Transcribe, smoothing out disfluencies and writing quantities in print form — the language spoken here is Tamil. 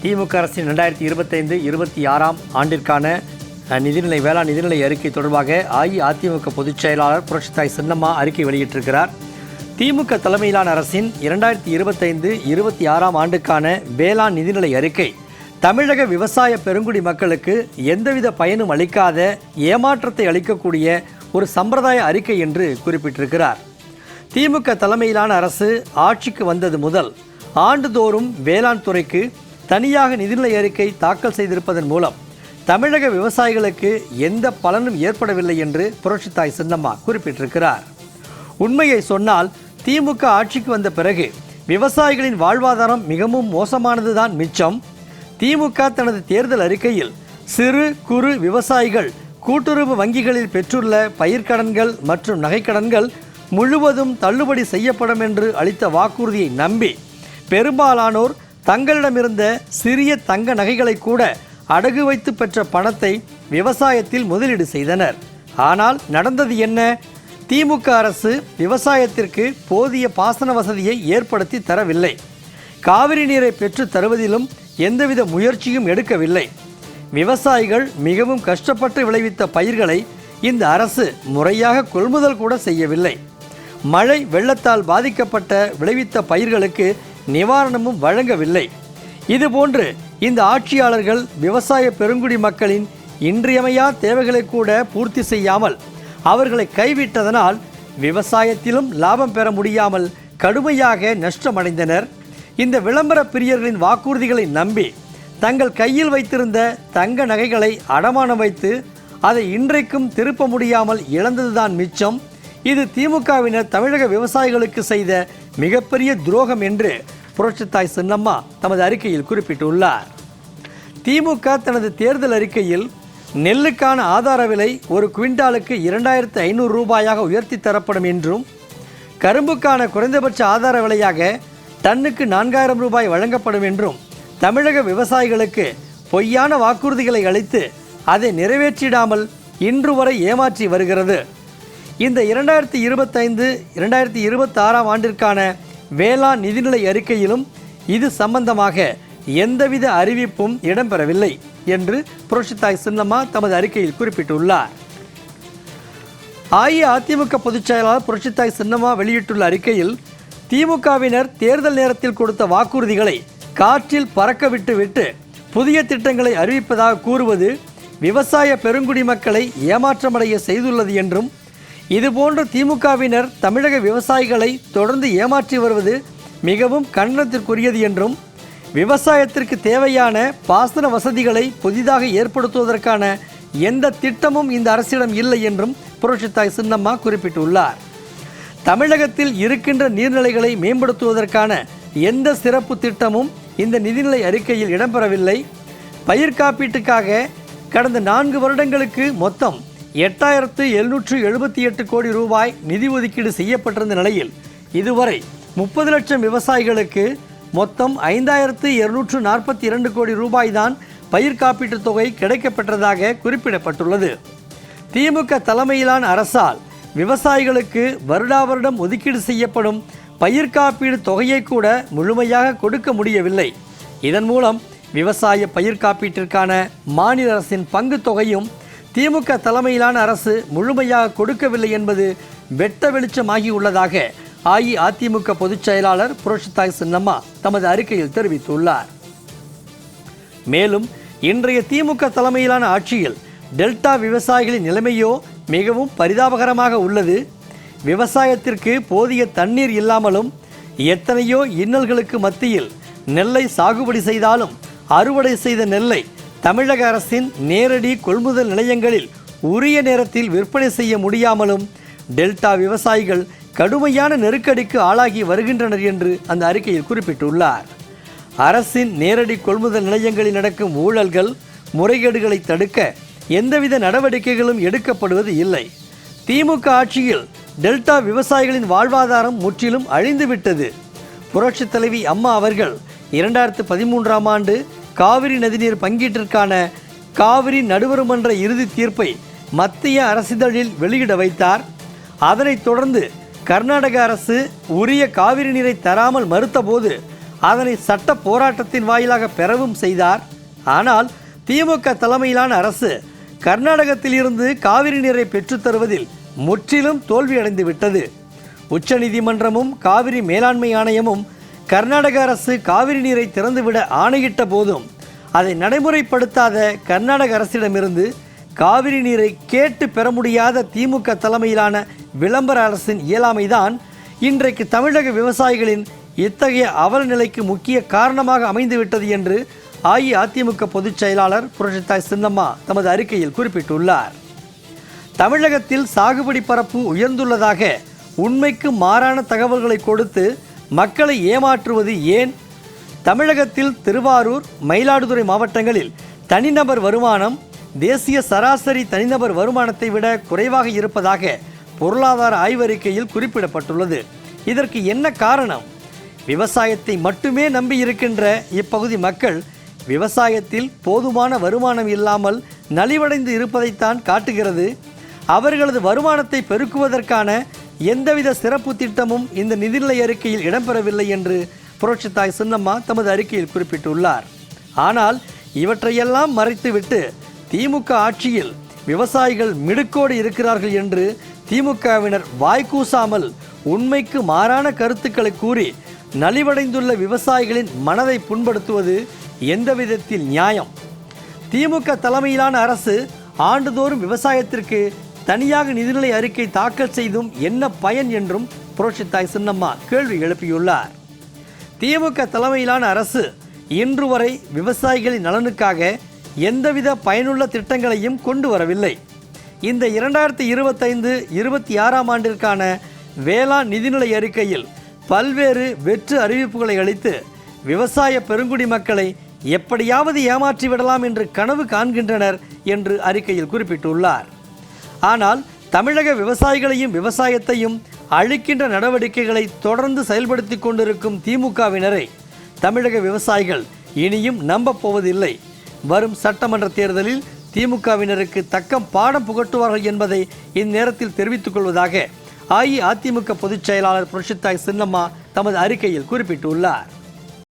திமுக அரசின் 2025-26 ஆண்டிற்கான வேளாண் நிதிநிலை அறிக்கை தொடர்பாக அஇஅதிமுக பொதுச் செயலாளர் புரட்சித்தாய் சின்னம்மா அறிக்கை வெளியிட்டிருக்கிறார். திமுக தலைமையிலான அரசின் 2025-26 ஆண்டுக்கான வேளாண் நிதிநிலை அறிக்கை தமிழக விவசாய பெருங்குடி மக்களுக்கு எந்தவித பயனும் அளிக்காத ஏமாற்றத்தை அளிக்கக்கூடிய ஒரு சம்பிரதாய அறிக்கை என்று குறிப்பிட்டிருக்கிறார். திமுக தலைமையிலான அரசு ஆட்சிக்கு வந்தது முதல் ஆண்டுதோறும் வேளாண் துறைக்கு தனியாக நிதிநிலை அறிக்கை தாக்கல் செய்திருப்பதன் மூலம் தமிழக விவசாயிகளுக்கு எந்த பலனும் ஏற்படவில்லை என்று புரட்சித்தாய் சின்னம்மா குறிப்பிட்டிருக்கிறார். உண்மையை சொன்னால் திமுக ஆட்சிக்கு வந்த பிறகு விவசாயிகளின் வாழ்வாதாரம் மிகவும் மோசமானதுதான் மிச்சம். திமுக தனது தேர்தல் அறிக்கையில் சிறு குறு விவசாயிகள் கூட்டுறவு வங்கிகளில் பெற்றுள்ள பயிர்க்கடன்கள் மற்றும் நகைக்கடன்கள் முழுவதும் தள்ளுபடி செய்யப்படும் என்று அளித்த வாக்குறுதியை நம்பி பெரும்பாலானோர் தங்களிடமிருந்த சிறிய தங்க நகைகளை கூட அடகு வைத்து பெற்ற பணத்தை விவசாயத்தில் முதலீடு செய்தனர். ஆனால் நடந்தது என்ன? திமுக அரசு விவசாயத்திற்கு போதிய பாசன வசதியை ஏற்படுத்தி தரவில்லை. காவிரி நீரை பெற்று தருவதிலும் எந்தவித முயற்சியும் எடுக்கவில்லை. விவசாயிகள் மிகவும் கஷ்டப்பட்டு விளைவித்த பயிர்களை இந்த அரசு முறையாக கொள்முதல் கூட செய்யவில்லை. மழை வெள்ளத்தால் பாதிக்கப்பட்ட விளைவித்த பயிர்களுக்கு நிவாரணமும் வழங்கவில்லை. இதுபோன்று இந்த ஆட்சியாளர்கள் விவசாய பெருங்குடி மக்களின் இன்றியமையா தேவைகளை கூட பூர்த்தி செய்யாமல் அவர்களை கைவிட்டதனால் விவசாயத்திலும் லாபம் பெற முடியாமல் கடுமையாக நஷ்டமடைந்தனர். இந்த விளம்பர பிரியர்களின் வாக்குறுதிகளை நம்பி தங்கள் கையில் வைத்திருந்த தங்க நகைகளை அடமானம் வைத்து அதை இன்றைக்கும் திருப்ப முடியாமல் இழந்ததுதான் மிச்சம். இது திமுகவினர் தமிழக விவசாயிகளுக்கு செய்த மிகப்பெரிய துரோகம் என்று புரட்சித்தாய் சின்னம்மா தமது அறிக்கையில் குறிப்பிட்டுள்ளார். திமுக தனது தேர்தல் அறிக்கையில் நெல்லுக்கான ஆதார விலை ஒரு குவிண்டாலுக்கு 2500 ரூபாயாக உயர்த்தி தரப்படும் என்றும், கரும்புக்கான குறைந்தபட்ச ஆதார விலையாக டன்னுக்கு 4000 ரூபாய் வழங்கப்படும் என்றும் தமிழக விவசாயிகளுக்கு பொய்யான வாக்குறுதிகளை அளித்து அதை நிறைவேற்றிடாமல் இன்று வரை ஏமாற்றி வருகிறது. இந்த 2025-26 ஆண்டிற்கான வேளாண் நிதிநிலை அறிக்கையிலும் இது சம்பந்தமாக எந்தவித அறிவிப்பும் இடம்பெறவில்லை என்று புரட்சித்தாய் சின்னம்மா தமது அறிக்கையில் குறிப்பிட்டுள்ளார். அஇஅதிமுக பொதுச் செயலாளர் புரட்சித்தாய் சின்னம்மா வெளியிட்டுள்ள அறிக்கையில் திமுகவினர் தேர்தல் நேரத்தில் கொடுத்த வாக்குறுதிகளை காற்றில் பறக்க விட்டு புதிய திட்டங்களை அறிவிப்பதாக கூறுவது விவசாய பெருங்குடி மக்களை ஏமாற்றமடைய செய்துள்ளது என்றும், இதுபோன்ற திமுகவினர் தமிழக விவசாயிகளை தொடர்ந்து ஏமாற்றி வருவது மிகவும் கண்டனத்திற்குரியது என்றும், விவசாயத்திற்கு தேவையான பாசன வசதிகளை புதிதாக ஏற்படுத்துவதற்கான எந்த திட்டமும் இந்த அரசிடம் இல்லை என்றும் புரட்சித்தாய் சின்னம்மா குறிப்பிட்டுள்ளார். தமிழகத்தில் இருக்கின்ற நீர்நிலைகளை மேம்படுத்துவதற்கான எந்த சிறப்பு திட்டமும் இந்த நிதிநிலை அறிக்கையில் இடம்பெறவில்லை. பயிர் காப்பீட்டுக்காக கடந்த 4 வருடங்களுக்கு மொத்தம் 8778 கோடி ரூபாய் நிதி ஒதுக்கீடு செய்யப்பட்டிருந்த நிலையில் இதுவரை 30 லட்சம் விவசாயிகளுக்கு மொத்தம் 5242 கோடி ரூபாய் தான் பயிர் காப்பீட்டு தொகை கிடைக்கப்பெற்றதாக குறிப்பிடப்பட்டுள்ளது. திமுக தலைமையிலான அரசால் விவசாயிகளுக்கு வருடாவருடம் ஒதுக்கீடு செய்யப்படும் பயிர் காப்பீடு தொகையை கூட முழுமையாக கொடுக்க முடியவில்லை. இதன் மூலம் விவசாய பயிர் காப்பீட்டிற்கான மாநில அரசின் பங்கு தொகையும் திமுக தலைமையிலான அரசு முழுமையாக கொடுக்கவில்லை என்பது வெட்ட வெளிச்சமாகியுள்ளதாக அஇஅதிமுக பொதுச் செயலாளர் புரட்சித்தாய் சின்னம்மா தமது அறிக்கையில் தெரிவித்துள்ளார். மேலும் இன்றைய திமுக தலைமையிலான ஆட்சியில் டெல்டா விவசாயிகளின் நிலைமையோ மிகவும் பரிதாபகரமாக உள்ளது. விவசாயத்திற்கு போதிய தண்ணீர் இல்லாமலும் எத்தனையோ இன்னல்களுக்கு மத்தியில் நெல்லை சாகுபடி செய்தாலும் அறுவடை செய்த நெல்லை தமிழக அரசின் நேரடி கொள்முதல் நிலையங்களில் உரிய நேரத்தில் விற்பனை செய்ய முடியாமலும் டெல்டா விவசாயிகள் கடுமையான நெருக்கடிக்கு ஆளாகி வருகின்றனர் என்று அந்த அறிக்கையில் குறிப்பிட்டுள்ளார். அரசின் நேரடி கொள்முதல் நிலையங்களில் நடக்கும் ஊழல்கள் முறைகேடுகளை தடுக்க எந்தவித நடவடிக்கைகளும் எடுக்கப்படுவது இல்லை. திமுக ஆட்சியில் டெல்டா விவசாயிகளின் வாழ்வாதாரம் முற்றிலும் அழிந்துவிட்டது. புரட்சித் தலைவி அம்மா அவர்கள் 2013 ஆண்டு காவிரி நதிநீர் பங்கீட்டிற்கான காவிரி நடுவர்மன்ற இறுதி தீர்ப்பை மத்திய அரசிதழில் வெளியிட வைத்தார். அதனைத் தொடர்ந்து கர்நாடக அரசு உரிய காவிரி நீரை தராமல் மறுத்தபோது அதனை சட்ட போராட்டத்தின் வாயிலாக பெறவும் செய்தார். ஆனால் திமுக தலைமையிலான அரசு கர்நாடகத்தில் இருந்து காவிரி நீரை பெற்றுத்தருவதில் முற்றிலும் தோல்வியடைந்து விட்டது. உச்சநீதிமன்றமும் காவிரி மேலாண்மை ஆணையமும் கர்நாடக அரசு காவிரி நீரை திறந்துவிட ஆணையிட்ட போதும் அதை நடைமுறைப்படுத்தாத கர்நாடக அரசிடமிருந்து காவிரி நீரை கேட்டு பெற முடியாத திமுக தலைமையிலான விளம்பர அரசின் இயலாமைதான் இன்றைக்கு தமிழக விவசாயிகளின் இத்தகைய அவல நிலைக்கு முக்கிய காரணமாக அமைந்துவிட்டது என்று அஇஅதிமுக பொதுச் செயலாளர் புரட்சித்தாய் சின்னம்மா தமது அறிக்கையில் குறிப்பிட்டுள்ளார். தமிழகத்தில் சாகுபடி பரப்பு உயர்ந்துள்ளதாக உண்மைக்கு மாறான தகவல்களை கொடுத்து மக்களை ஏமாற்றுவது ஏன்? தமிழகத்தில் திருவாரூர், மயிலாடுதுறை மாவட்டங்களில் தனிநபர் வருமானம் தேசிய சராசரி தனிநபர் வருமானத்தை விட குறைவாக இருப்பதாக பொருளாதார ஆய்வறிக்கையில் குறிப்பிடப்பட்டுள்ளது. இதற்கு என்ன காரணம்? விவசாயத்தை மட்டுமே நம்பி இருக்கின்ற இப்பகுதி மக்கள் விவசாயத்தில் போதுமான வருமானம் இல்லாமல் நலிவடைந்து இருப்பதைத்தான் காட்டுகிறது. அவர்களது வருமானத்தை பெருக்குவதற்கான எந்தவித சிறப்பு திட்டமும் இந்த நிதிநிலை அறிக்கையில் இடம்பெறவில்லை என்று புரட்சித்தாய் சின்னம்மா தமது அறிக்கையில் குறிப்பிட்டுள்ளார். ஆனால் இவற்றையெல்லாம் மறைத்துவிட்டு திமுக ஆட்சியில் விவசாயிகள் மிடுக்கோடு இருக்கிறார்கள் என்று திமுகவினர் வாய்க்கூசாமல் உண்மைக்கு மாறான கருத்துக்களை கூறி நலிவடைந்துள்ள விவசாயிகளின் மனதை புண்படுத்துவது எந்த விதத்தில் நியாயம்? திமுக தலைமையிலான அரசு ஆண்டுதோறும் விவசாயத்திற்கு தனியாக நிதிநிலை அறிக்கை தாக்கல் செய்தும் என்ன பயன் என்றும் புரட்சித்தாய் சின்னம்மா கேள்வி எழுப்பியுள்ளார். திமுக தலைமையிலான அரசு இன்று வரை விவசாயிகளின் நலனுக்காக எந்தவித பயனுள்ள திட்டங்களையும் கொண்டு வரவில்லை. இந்த 2025-26 ஆண்டிற்கான வேளாண் நிதிநிலை அறிக்கையில் பல்வேறு வெற்று அறிவிப்புகளை அளித்து விவசாய பெருங்குடி மக்களை எப்படியாவது ஏமாற்றிவிடலாம் என்று கனவு காண்கின்றனர் என்று அறிக்கையில் குறிப்பிட்டுள்ளார். ஆனால் தமிழக விவசாயிகளையும் விவசாயத்தையும் அழிக்கின்ற நடவடிக்கைகளை தொடர்ந்து செயல்படுத்தி கொண்டிருக்கும் திமுகவினரை தமிழக விவசாயிகள் இனியும் நம்பப் போவதில்லை. வரும் சட்டமன்ற தேர்தலில் திமுகவினருக்கு தக்க பாடம் புகட்டுவார்கள் என்பதை இந்நேரத்தில் தெரிவித்துக் கொள்வதாக அஇஅதிமுக பொதுச் செயலாளர் புரட்சித்தாய் சின்னம்மா தமது அறிக்கையில் குறிப்பிட்டுள்ளார்.